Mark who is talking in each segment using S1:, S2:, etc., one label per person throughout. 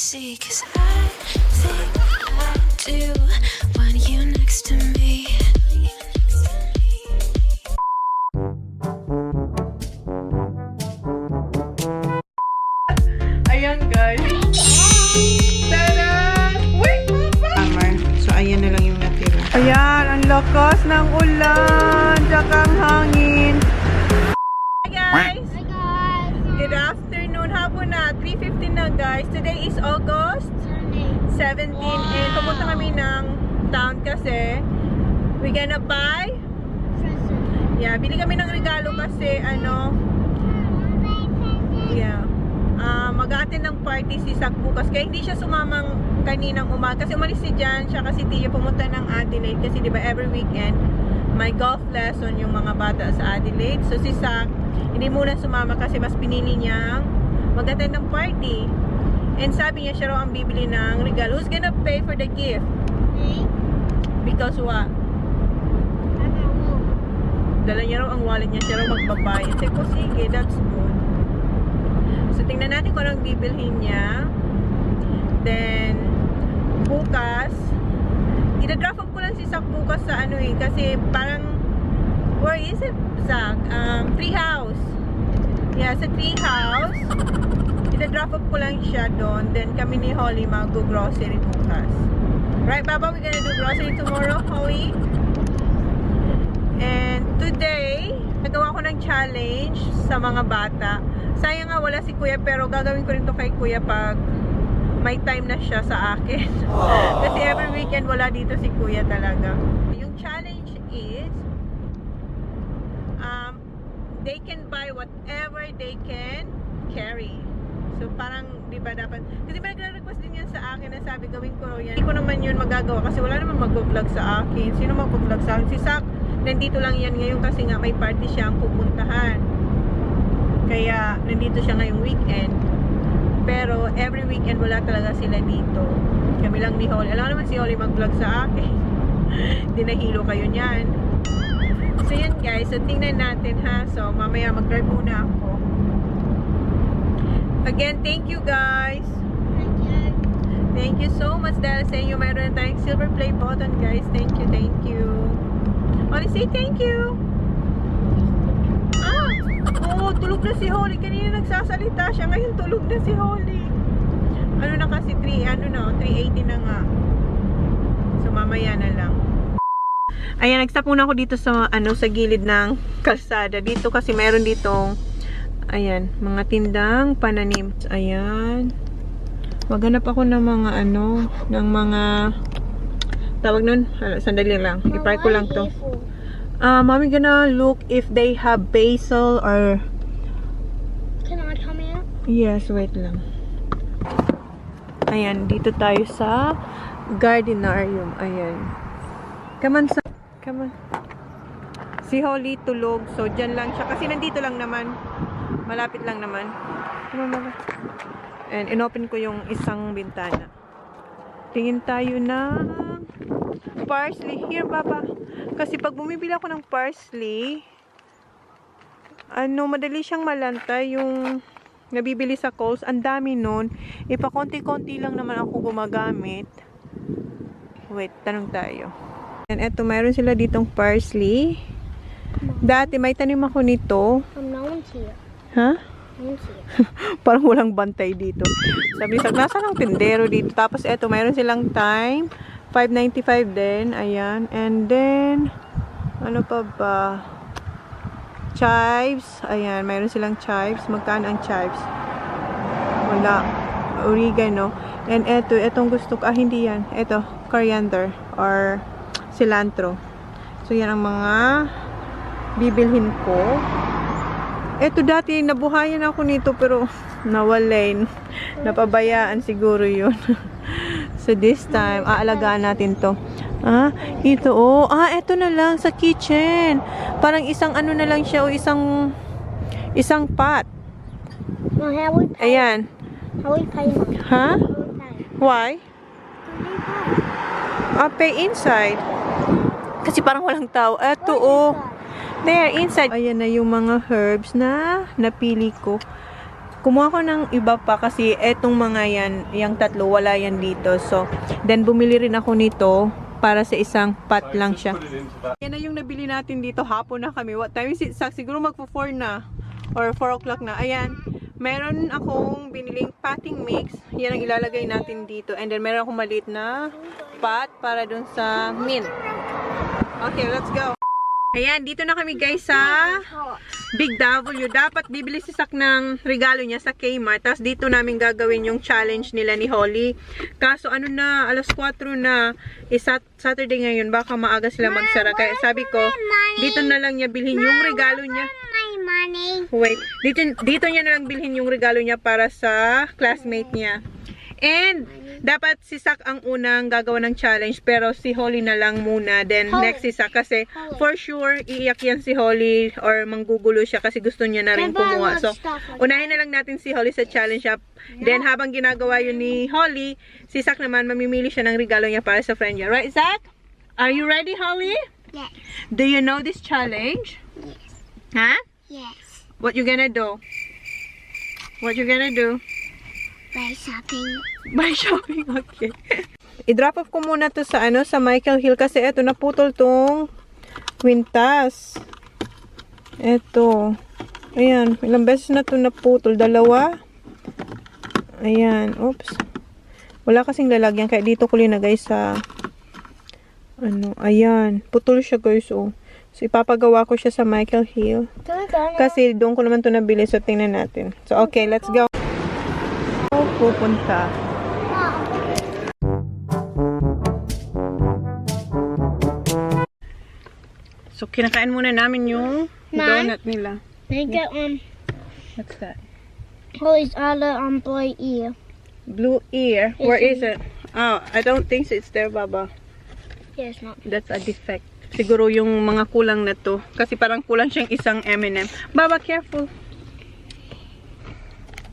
S1: see, 'cause I think I do want you next to me.
S2: Ayan guys. Tada! Wait! Summer. So ayan na lang yung natira. Ayan, ang lakas ng ulan. Tsaka ang hangin. Hi guys!
S3: Hi guys!
S2: Good afternoon. Hapon na. 3:15 na guys. Today is August 17. And pupunta kami ng town kasi we gonna buy. Yeah, bili kami ng regalo kasi mag-a-attend ng party si Sak bukas. Kaya hindi siya sumamang kaninang umaga. Kasi umalis si Jan, siya kasi Tia pumunta ng Adelaide. Kasi diba every weekend may golf lesson yung mga bata sa Adelaide. So si Sak, hindi muna sumama kasi mas pinili niyang mag-attend ng party. And sabi niya siya raw ang bibili ng regalo. Who's gonna pay for the gift?
S3: Me?
S2: Because what? Dala niya raw ang wallet niya, siya raw magbabayad. Sabi ko, sige, that's good. So, tingnan natin kung anong bibilhin niya. Then, bukas, ina-drop off ko lang si Sak bukas sa kasi parang, where is it, Sak? Tree house. Yeah, sa tree house. Ina-drop off ko lang siya doon. Then, kami ni Holly mag-grocery bukas. Right, Baba? We're gonna do grocery tomorrow, Holly? And today, nagawa ko ng challenge sa mga bata. Sayang nga wala si Kuya, pero gagawin ko rin to kay Kuya pag may time na siya sa akin. Kasi every weekend wala dito si Kuya talaga. Yung challenge is, they can buy whatever they can carry. So parang, di ba dapat, kasi may nagre-request din yan sa akin na sabi, gawin ko raw yan. Hindi ko naman yun magagawa kasi wala naman mag-vlog sa akin. Sino mag-vlog sa akin? Si Sak, nandito lang yan ngayon kasi nga may party siyang pupuntahan. Kaya nandito siya ngayong weekend. Pero every weekend wala talaga sila dito. Kami lang ni Holly. Alam naman si Holly mag-vlog sa akin. Dinahilo kayo niyan. So yun guys, so tingnan natin ha. So mamaya mag-drive muna ako. Again, thank you guys. Thank you so much dahil sa inyo mayroon na tayong silver play button guys. Thank you, thank you. Holly, say thank you. Oh, tulog na si Holly. Kanina nagsasalita siya. Ngayon tulog na si Holly. Ano na kasi 380 na nga. So mamaya na lang. Ayan, nagstop muna ako dito sa sa gilid ng kalsada. Dito kasi meron ditong ayan, mga tindang pananim. Ayan. Maghanap ako ng mga ng mga tawag nun. Sandali lang. I-park ko lang to. Mommy gonna look if they have basil or...
S3: Can I come in?
S2: Yes, wait lang. Ayan, dito tayo sa gardenarium. Ayan. Come on, come on. Si Holly tulog. So, dyan lang siya. Kasi nandito lang naman. Malapit lang naman. Come on, mama. And inopen ko yung isang bintana. Tingin tayo na parsley. Here, Papa. Kasi pag bumibili ako ng parsley, madali siyang malanta yung nabibili sa Coles. Ang dami nun. Ipakonti-konti lang naman ako gumagamit. Wait, tanong tayo. And eto, mayroon sila ditong parsley. Dati, may tanim ako nito.
S3: No one's here.
S2: Ha?
S3: No one's here.
S2: Parang walang bantay dito. Sabi sa nasa ng tindero dito. Tapos eto, mayroon silang thyme. $5.95 din. Ayan. And then, ano pa ba? Chives. Ayan. Mayroon silang chives. Magkano ang chives? Wala. Oregano. And eto, etong gusto ko. Hindi yan. Eto, coriander or cilantro. So, yan ang mga bibilhin ko. Eto, dati nabuhayan ako nito pero nawalain. Napabayaan siguro yun. So this time, aalagaan natin to. Ito ito na lang sa kitchen. Parang isang na lang siya o isang pot.
S3: No, how we pay?
S2: Ayan.
S3: How we pay?
S2: Ha? Why? Pay inside. Kasi parang walang tao. Ito there, inside. Ayan na yung mga herbs na napili ko. kumuha ko ng iba pa kasi etong mga yan, yung tatlo, wala yan dito. So, then bumili rin ako nito para sa isang pot lang siya. Yan na yung nabili natin dito. Hapon na kami. What time is it? Siguro magpo-4 na. Or 4 o'clock na. Ayan. Meron akong biniling potting mix. Yan ang ilalagay natin dito. And then meron akong maliit na pot para dun sa mint. Okay, let's go. Ayan, dito na kami guys sa Big W. Dapat bibili si Sak ng regalo niya sa Kmart. Tapos dito namin gagawin yung challenge nila ni Holly. Kaso ano na, alas 4 na. Saturday ngayon, baka maaga sila magsara. Kaya sabi ko, dito na lang niya bilhin yung regalo niya. Wait, dito niya na lang bilhin yung regalo niya para sa classmate niya. And dapat si Sak ang unang gagawa ng challenge, pero si Holly na lang muna. Then next si Sak kasi for sure iiyak yan si Holly or manggugulo siya kasi gusto niya na rin kumuha. So unahin na lang natin si Holly sa challenge shop. Then habang ginagawa yun ni Holly, si Sak naman mamimili siya ng regalo niya para sa friend niya. Right, Sak? Are you ready, Holly?
S3: Yes.
S2: Do you know this challenge?
S3: Yes.
S2: Huh?
S3: Yes.
S2: What you gonna do? What you gonna do?
S3: By shopping.
S2: By shopping, okay. I-drop off ko muna to sa sa Michael Hill kasi eto naputol tong kwintas. Eto. Ayan, ilang beses na to naputol, dalawa. Ayan, oops. Wala kasing lalagyan kaya dito ko linagay sa ayan, putol siya guys, oh. So ipapagawa ko siya sa Michael Hill. Kasi doon ko naman to nabili, so tingnan natin. So okay, let's go. Pupunta. So, kinakain muna namin yung donut nila.
S3: They get
S2: What's that?
S3: Holly's other blue ear.
S2: Blue ear? Where is it? Oh, I don't think so. It's there, Baba.
S3: Yeah, it's not.
S2: That's a defect. Siguro yung mga kulang na to. Kasi parang kulang siyang isang M&M. Baba, careful.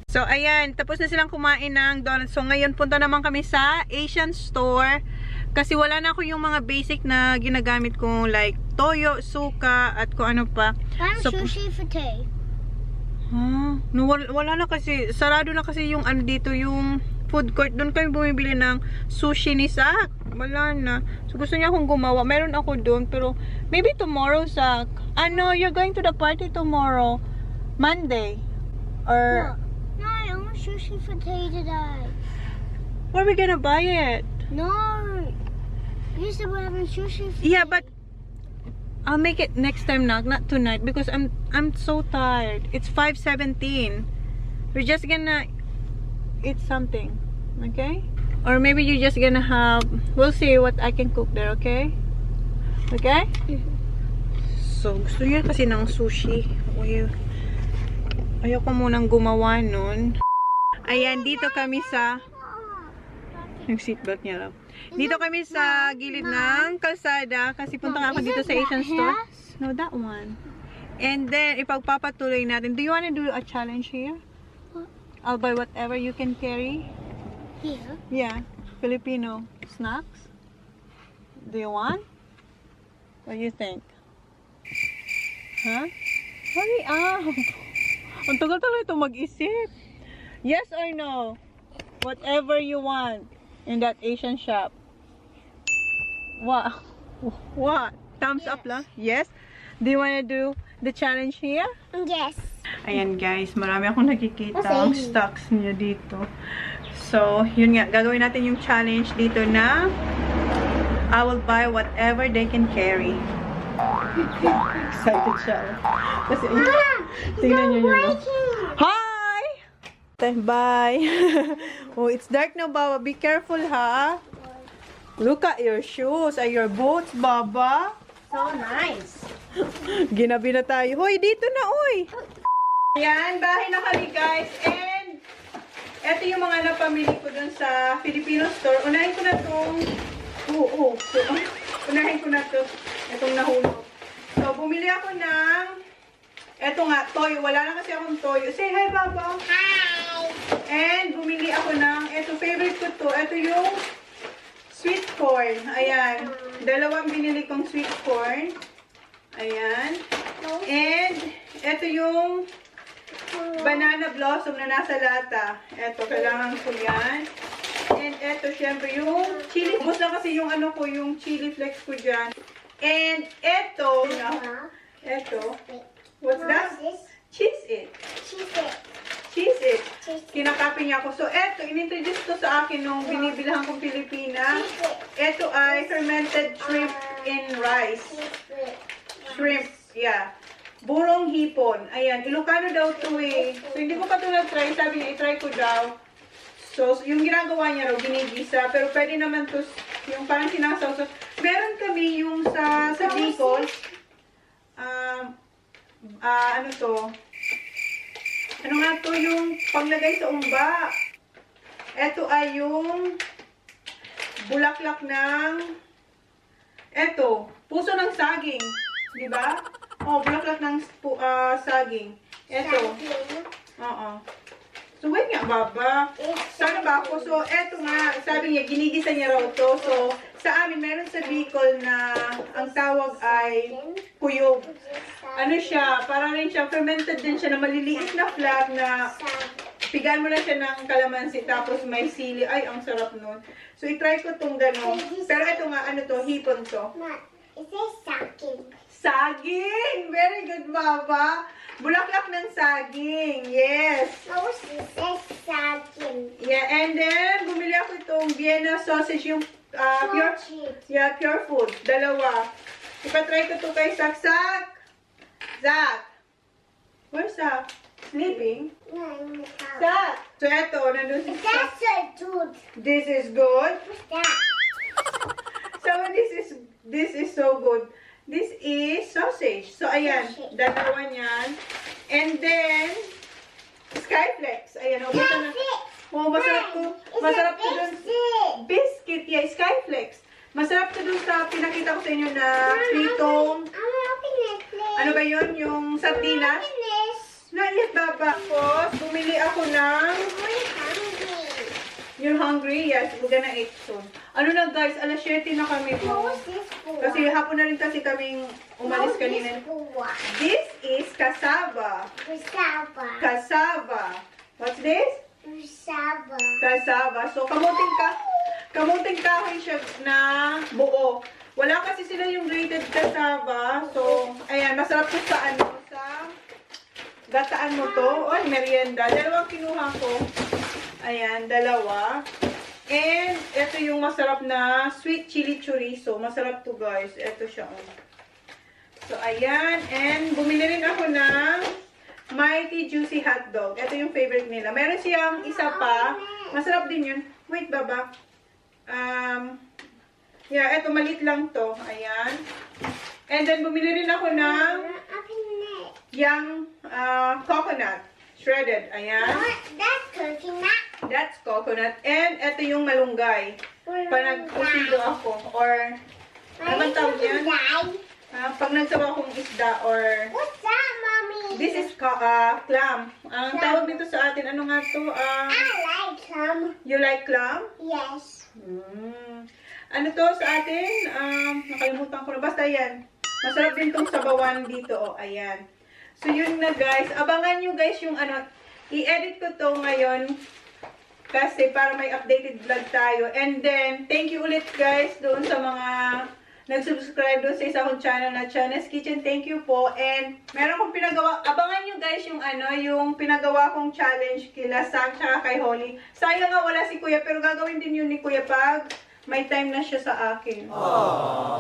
S2: So, ayan. Tapos na silang kumain ng donuts. So, ngayon punta naman kami sa Asian store. Kasi wala na ako yung mga basic na ginagamit ko. Like, toyo, suka, at kung ano pa.
S3: I'm sushi for tea.
S2: No, wala na kasi. Sarado na kasi yung dito, yung food court. Doon kami bumibili ng sushi ni Sak. Wala na. So, gusto niya akong gumawa. Meron ako doon. Pero, maybe tomorrow, Sak. You're going to the party tomorrow. Monday. Or...
S3: No, I want sushi for tea today.
S2: Where are we gonna buy it?
S3: No. You said we're having sushi for
S2: Yeah, but I'll make it next time now, not tonight, because I'm so tired. It's 5:17. We're just gonna eat something, okay? Or maybe you're just gonna have. We'll see what I can cook there, okay? Okay? So gusto niya kasi ng sushi. Ayoko munang gumawa nun. Ayan, dito kami sa... Yung seatbelt niya lang. Dito kami sa gilid ng kalsada kasi punta nga ako dito sa Asian store. No, that one. And then, ipagpapatuloy natin. Do you want to do a challenge here? I'll buy whatever you can carry.
S3: Here?
S2: Yeah. Filipino snacks. Do you want? What do you think? Huh? Hurry up! Ang tagal-tagal ito mag-isip. Yes or no? Whatever you want in that Asian shop. What? What? Thumbs up lang? Yes? Do you want to do the challenge here?
S3: Yes.
S2: Ayan guys, marami akong nakikita ang stocks niya dito. So, yun nga, gagawin natin yung challenge dito na I will buy whatever they can carry. Excited siya. Kasi, tingnan nyo yun. Hi! Bye! Oh, it's dark now, Baba. Be careful, ha? Look at your shoes. Ay, your boots, Baba.
S3: So nice.
S2: Ginabi na tayo. Hoy, dito na, oy! Ayan, bahay na kami, guys. And, eto yung mga napamili ko dun sa Filipino store. Unahin ko na itong... Unahin ko na ito. Itong nahulog. So, bumili ako ng... Eto nga, toyo. Wala na kasi akong toyo. Say hi, Baba.
S3: Hi.
S2: And, bumili ako ng... Eto, favorite ko to. Eto yung sweet corn. Ayan. Dalawang binili kong sweet corn. Ayan. And, eto yung banana blossom na nasa lata. Ito, kailangan ko yan. And ito, syempre, yung chili. Ubus na kasi yung ano ko, yung chili flakes ko dyan. And ito, what's that? Cheese it. Cheese it. Kinakapi niya ako. So, eto, inintroduce to sa akin nung binibilhan kong Pilipina. Ito ay fermented shrimp in rice. Shrimp, yeah. Burong hipon. Ayan, Ilocano daw to eh. So, hindi ko pa ito na-try. Sabi niya, i-try ko daw. So, yung ginagawa niya raw, ginigisa. Pero pwede naman to, yung parang sinasaw. So, meron kami yung sa Bicol. Ano to? Ano nga to yung paglagay sa umba? Ito ay yung bulaklak ng puso ng saging. Di ba? Oh, bulaklak ng saging. Ito. Oo. So, wait nga, baba. Sana ba ako? So, eto nga, sabi niya, ginigisa niya raw to. So, sa amin, meron sa Bicol na ang tawag ay kuyog. Ano siya, parang rin siya, fermented din siya na maliliit na flag na pigaan mo lang siya ng kalamansi tapos may sili. Ay, ang sarap nun. So, itry ko itong gano'n. Pero ito nga, ano to, hipon to.
S3: It says saging.
S2: Saging! Very good, Baba. Bulaklak ng saging. Yes.
S3: No, it says saging.
S2: Yeah, and then, bumili ako itong Vienna sausage, yung pure food. Dalawa. Ipatry ko ito kay Saksak. Zach. Where's Zach? Sleeping?
S3: No, in the house.
S2: Zach. So, eto, nandun si
S3: That's so good.
S2: This is good.
S3: What's that?
S2: So, this is so good. This is sausage. So, ayan. Dalawa niyan. And then, Skyflex. Ayan, ubusan na. Oh, masarap to. Masarap to dun. Biscuit. Yeah, Skyflex. Masarap to dun sa pinakita ko sa inyo na pritong. Ano ba yun? Yung sardinas? Not yet, Baba. Tapos, bumili ako ng... You're hungry? Yes, we're gonna eat soon. Ano na guys, alas 7 na kami po. Kasi hapon na rin kasi kaming umalis kanina. This is cassava. Cassava. What's this? Cassava. So, kamuting kahoy siya na buo. Wala kasi sila yung grated cassava. So, ayan, masarap to sa ano, sa gataan mo to. Oy, merienda. Dalawang kinuha ko. Ayan, dalawa. And, ito yung masarap na sweet chili chorizo. Masarap to guys. Ito siya. So, ayan. And, bumili rin ako ng Mighty Juicy Hotdog. Ito yung favorite nila. Meron siyang isa pa. Masarap din yun. Wait, Baba. Yeah, ito maliit lang to. Ayan. And then, bumili rin ako ng yung coconut. Shredded. Ayan.
S3: That's coconut.
S2: That's coconut. And ito yung malunggay. Panagpusido ako. Or, ano man tawag yan? Pag nagsawa akong isda or...
S3: What's that, Mommy?
S2: This is clam. Ang tawag nito sa atin, ano nga to?
S3: I like clam.
S2: You like clam?
S3: Yes.
S2: Ano to sa atin? Nakalimutan ko na. Basta yan. Masarap din tong sabawan dito. Oh, ayan. So, yun na guys. Abangan nyo guys yung ano. I-edit ko to ngayon. Kasi para may updated vlog tayo. And then, thank you ulit guys doon sa mga nag-subscribe doon sa isa kong channel na Chona's Kitchen. Thank you po. And meron kong pinagawa. Abangan nyo guys yung ano, yung pinagawa kong challenge kila Saan tsaka kay Holly. Sayang nga wala si Kuya, pero gagawin din yun ni Kuya pag may time na siya sa akin.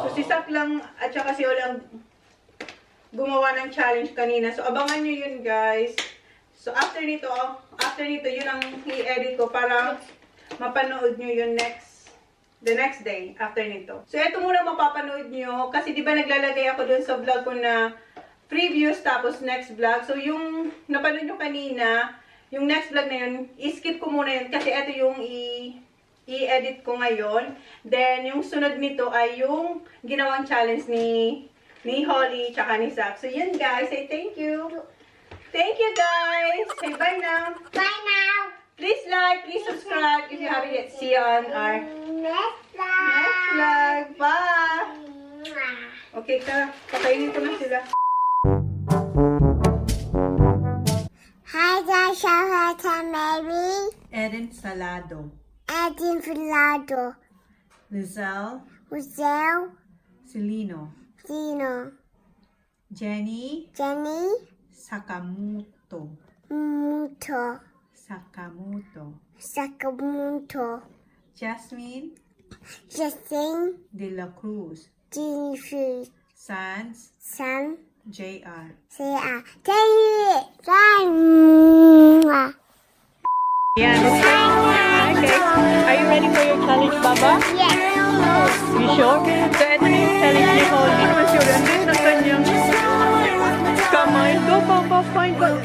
S2: So si Sak lang at saka si Holly ang gumawa ng challenge kanina. So abangan nyo yun guys. So after nito yun ang i-edit ko para mapanood nyo yun the next day after nito. So, ito muna mapapanood nyo. Kasi, di ba, naglalagay ako dun sa vlog ko na previews tapos next vlog. So, yung napanood nyo kanina, yung next vlog na yun, i-skip ko muna yun. Kasi, ito yung i-edit ko ngayon. Then, yung sunod nito ay yung ginawang challenge ni Holly tsaka ni Zach. So, yun guys. Say thank you. Thank you guys. Say bye now.
S3: Bye now.
S2: Please like, please subscribe if you haven't yet. See you on our
S3: Next
S2: vlog. Bye! Okay ka, pakainin ko na sila.
S3: Hi Shahata Mary,
S2: Eden Salado,
S3: Edin Filado,
S2: Lizelle
S3: Uzel,
S2: Silino,
S3: Dino,
S2: Jenny
S3: Jenny,
S2: Sakamoto,
S3: Muto, Sakamuto,
S2: Jasmine
S3: Justin,
S2: De La Cruz,
S3: Jennifer,
S2: Sans
S3: Sam,
S2: JR.
S3: Sea, Jenny, Sam.
S2: Yan. Okay. Are you ready for your challenge, Baba?
S3: Yes.
S2: You sure? So, ito na yung challenge ni Holly. Hindi naman sure. Andun na kanyang kamay. Go, Baba. Find what